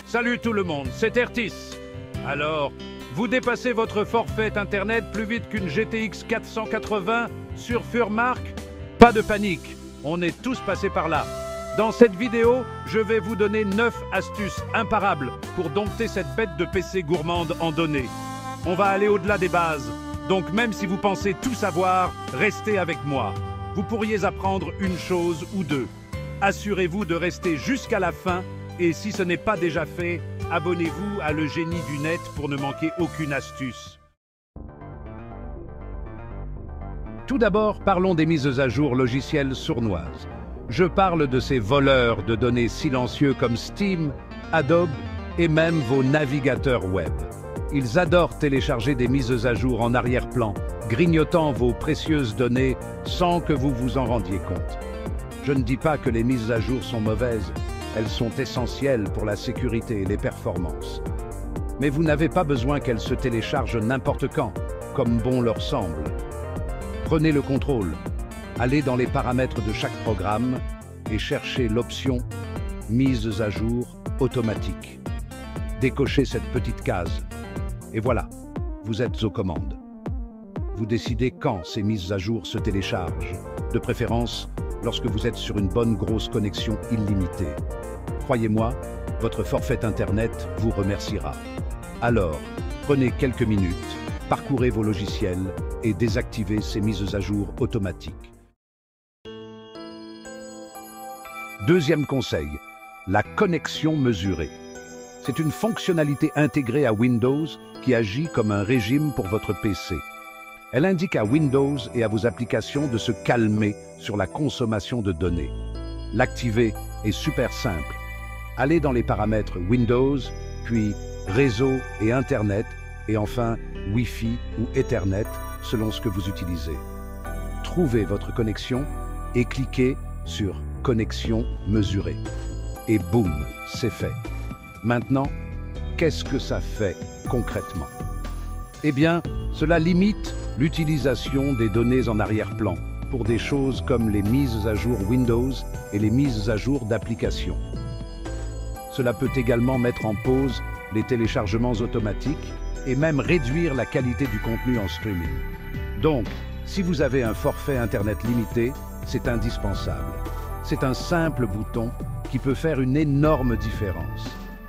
Salut tout le monde, c'est Ertis. Alors, vous dépassez votre forfait Internet plus vite qu'une GTX 480 sur Furmark? Pas de panique, on est tous passés par là. Dans cette vidéo, je vais vous donner 9 astuces imparables pour dompter cette bête de PC gourmande en données. On va aller au-delà des bases, donc même si vous pensez tout savoir, restez avec moi. Vous pourriez apprendre une chose ou deux. Assurez-vous de rester jusqu'à la fin et si ce n'est pas déjà fait, abonnez-vous à Le Génie du Net pour ne manquer aucune astuce. Tout d'abord, parlons des mises à jour logicielles sournoises. Je parle de ces voleurs de données silencieux comme Steam, Adobe et même vos navigateurs web. Ils adorent télécharger des mises à jour en arrière-plan, grignotant vos précieuses données sans que vous vous en rendiez compte. Je ne dis pas que les mises à jour sont mauvaises, elles sont essentielles pour la sécurité et les performances. Mais vous n'avez pas besoin qu'elles se téléchargent n'importe quand, comme bon leur semble. Prenez le contrôle, allez dans les paramètres de chaque programme et cherchez l'option « Mise à jour automatique ». Décochez cette petite case. Et voilà, vous êtes aux commandes. Vous décidez quand ces mises à jour se téléchargent, de préférence lorsque vous êtes sur une bonne grosse connexion illimitée. Croyez-moi, votre forfait Internet vous remerciera. Alors, prenez quelques minutes, parcourez vos logiciels et désactivez ces mises à jour automatiques. Deuxième conseil, la connexion mesurée. C'est une fonctionnalité intégrée à Windows qui agit comme un régime pour votre PC. Elle indique à Windows et à vos applications de se calmer sur la consommation de données. L'activer est super simple. Allez dans les paramètres Windows, puis Réseau et Internet, et enfin Wi-Fi ou Ethernet, selon ce que vous utilisez. Trouvez votre connexion et cliquez sur Connexion mesurée. Et boum, c'est fait. Maintenant, qu'est-ce que ça fait concrètement? Eh bien, cela limite l'utilisation des données en arrière-plan pour des choses comme les mises à jour Windows et les mises à jour d'applications. Cela peut également mettre en pause les téléchargements automatiques et même réduire la qualité du contenu en streaming. Donc, si vous avez un forfait Internet limité, c'est indispensable. C'est un simple bouton qui peut faire une énorme différence.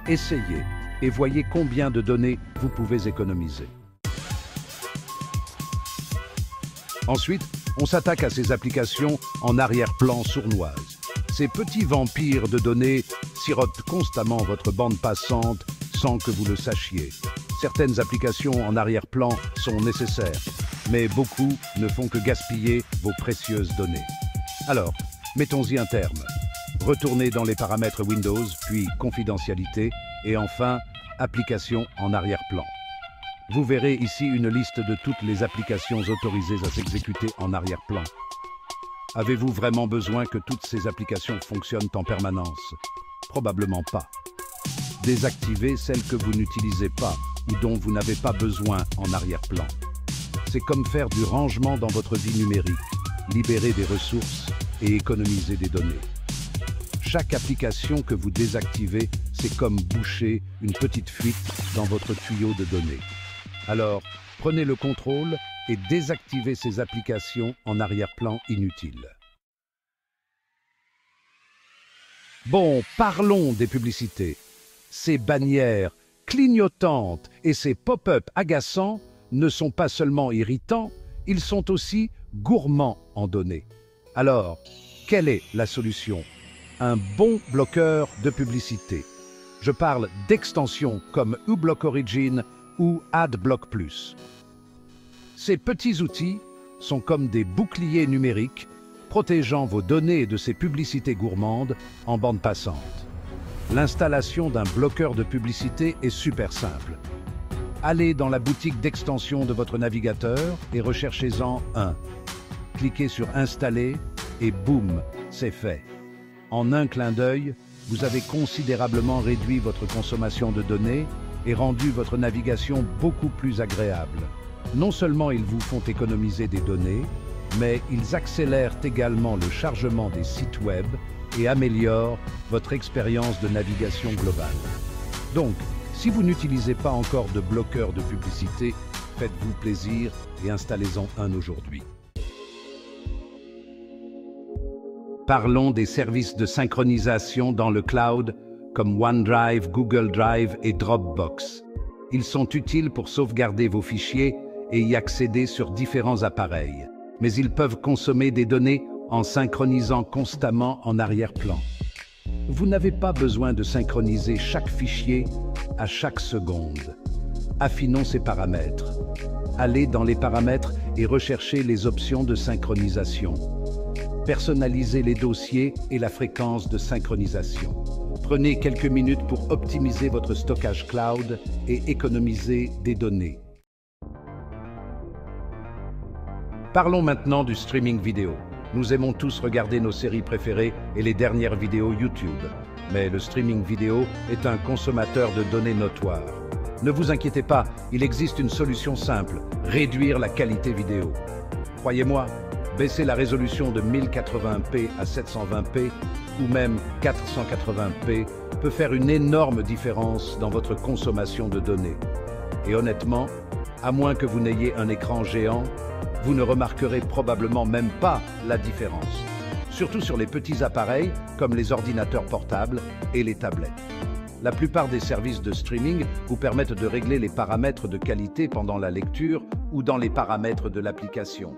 Essayez et voyez combien de données vous pouvez économiser. Ensuite, on s'attaque à ces applications en arrière-plan sournoises. Ces petits vampires de données sirotent constamment votre bande passante sans que vous le sachiez. Certaines applications en arrière-plan sont nécessaires, mais beaucoup ne font que gaspiller vos précieuses données. Alors, mettons-y un terme. Retournez dans les paramètres Windows, puis Confidentialité, et enfin, Applications en arrière-plan. Vous verrez ici une liste de toutes les applications autorisées à s'exécuter en arrière-plan. Avez-vous vraiment besoin que toutes ces applications fonctionnent en permanence? Probablement pas. Désactivez celles que vous n'utilisez pas ou dont vous n'avez pas besoin en arrière-plan. C'est comme faire du rangement dans votre vie numérique, libérer des ressources et économiser des données. Chaque application que vous désactivez, c'est comme boucher une petite fuite dans votre tuyau de données. Alors, prenez le contrôle et désactivez ces applications en arrière-plan inutiles. Bon, parlons des publicités. Ces bannières clignotantes et ces pop-up agaçants ne sont pas seulement irritants, ils sont aussi gourmands en données. Alors, quelle est la solution? Un bon bloqueur de publicité. Je parle d'extensions comme uBlock Origin ou AdBlock Plus. Ces petits outils sont comme des boucliers numériques protégeant vos données de ces publicités gourmandes en bande passante. L'installation d'un bloqueur de publicité est super simple. Allez dans la boutique d'extension de votre navigateur et recherchez-en un. Cliquez sur Installer et boum, c'est fait. En un clin d'œil, vous avez considérablement réduit votre consommation de données et rendu votre navigation beaucoup plus agréable. Non seulement ils vous font économiser des données, mais ils accélèrent également le chargement des sites web et améliorent votre expérience de navigation globale. Donc, si vous n'utilisez pas encore de bloqueur de publicité, faites-vous plaisir et installez-en un aujourd'hui. Parlons des services de synchronisation dans le cloud, comme OneDrive, Google Drive et Dropbox. Ils sont utiles pour sauvegarder vos fichiers et y accéder sur différents appareils. Mais ils peuvent consommer des données en synchronisant constamment en arrière-plan. Vous n'avez pas besoin de synchroniser chaque fichier à chaque seconde. Affinons ces paramètres. Allez dans les paramètres et recherchez les options de synchronisation. Personnalisez les dossiers et la fréquence de synchronisation. Prenez quelques minutes pour optimiser votre stockage cloud et économiser des données. Parlons maintenant du streaming vidéo. Nous aimons tous regarder nos séries préférées et les dernières vidéos YouTube. Mais le streaming vidéo est un consommateur de données notoire. Ne vous inquiétez pas, il existe une solution simple, réduire la qualité vidéo. Croyez-moi, baisser la résolution de 1080p à 720p ou même 480p peut faire une énorme différence dans votre consommation de données. Et honnêtement, à moins que vous n'ayez un écran géant, vous ne remarquerez probablement même pas la différence. Surtout sur les petits appareils comme les ordinateurs portables et les tablettes. La plupart des services de streaming vous permettent de régler les paramètres de qualité pendant la lecture ou dans les paramètres de l'application.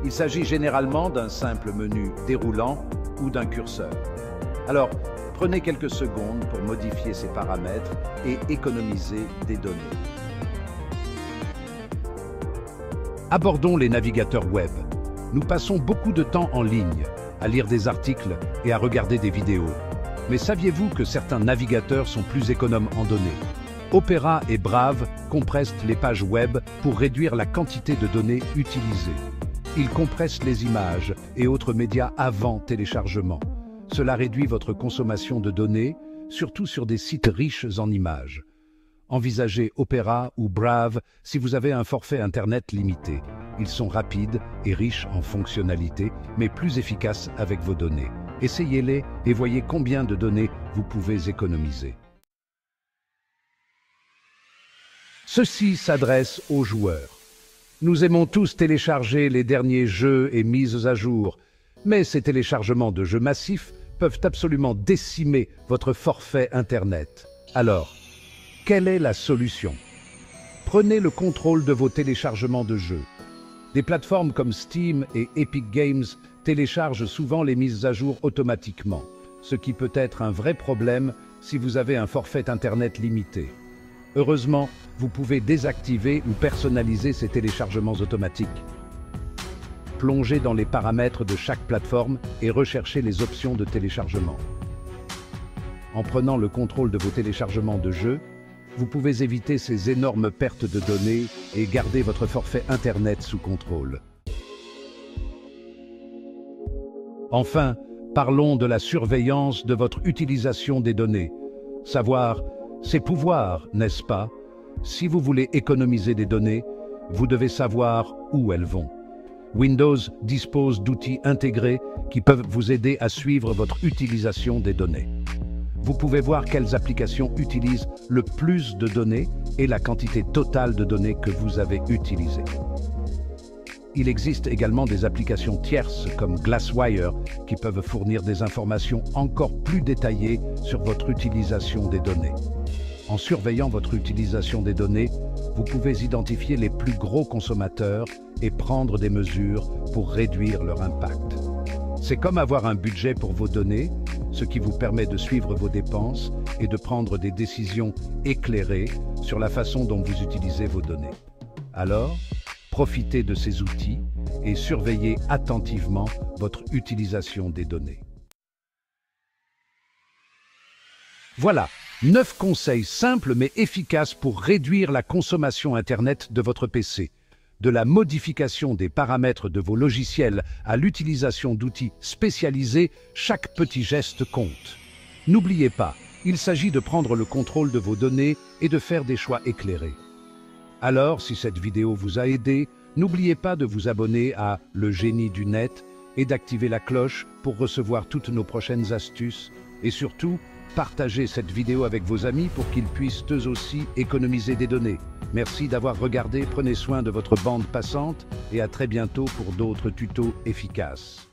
Il s'agit généralement d'un simple menu déroulant ou d'un curseur. Alors, prenez quelques secondes pour modifier ces paramètres et économiser des données. Abordons les navigateurs web. Nous passons beaucoup de temps en ligne, à lire des articles et à regarder des vidéos. Mais saviez-vous que certains navigateurs sont plus économes en données? Opera et Brave compressent les pages web pour réduire la quantité de données utilisées. Ils compressent les images et autres médias avant téléchargement. Cela réduit votre consommation de données, surtout sur des sites riches en images. Envisagez Opera ou Brave si vous avez un forfait Internet limité. Ils sont rapides et riches en fonctionnalités, mais plus efficaces avec vos données. Essayez-les et voyez combien de données vous pouvez économiser. Ceci s'adresse aux joueurs. Nous aimons tous télécharger les derniers jeux et mises à jour, mais ces téléchargements de jeux massifs peuvent absolument décimer votre forfait Internet. Alors, quelle est la solution? Prenez le contrôle de vos téléchargements de jeux. Des plateformes comme Steam et Epic Games téléchargent souvent les mises à jour automatiquement, ce qui peut être un vrai problème si vous avez un forfait Internet limité. Heureusement, vous pouvez désactiver ou personnaliser ces téléchargements automatiques. Plongez dans les paramètres de chaque plateforme et recherchez les options de téléchargement. En prenant le contrôle de vos téléchargements de jeux, vous pouvez éviter ces énormes pertes de données et garder votre forfait Internet sous contrôle. Enfin, parlons de la surveillance de votre utilisation des données. Savoir, c'est pouvoir, n'est-ce pas? Si vous voulez économiser des données, vous devez savoir où elles vont. Windows dispose d'outils intégrés qui peuvent vous aider à suivre votre utilisation des données. Vous pouvez voir quelles applications utilisent le plus de données et la quantité totale de données que vous avez utilisées. Il existe également des applications tierces comme Glasswire qui peuvent fournir des informations encore plus détaillées sur votre utilisation des données. En surveillant votre utilisation des données, vous pouvez identifier les plus gros consommateurs et prendre des mesures pour réduire leur impact. C'est comme avoir un budget pour vos données, ce qui vous permet de suivre vos dépenses et de prendre des décisions éclairées sur la façon dont vous utilisez vos données. Alors, profitez de ces outils et surveillez attentivement votre utilisation des données. Voilà, 9 conseils simples mais efficaces pour réduire la consommation Internet de votre PC. De la modification des paramètres de vos logiciels à l'utilisation d'outils spécialisés, chaque petit geste compte. N'oubliez pas, il s'agit de prendre le contrôle de vos données et de faire des choix éclairés. Alors, si cette vidéo vous a aidé, n'oubliez pas de vous abonner à Le Génie du Net et d'activer la cloche pour recevoir toutes nos prochaines astuces Et surtout, partagez cette vidéo avec vos amis pour qu'ils puissent eux aussi économiser des données. Merci d'avoir regardé, prenez soin de votre bande passante et à très bientôt pour d'autres tutos efficaces.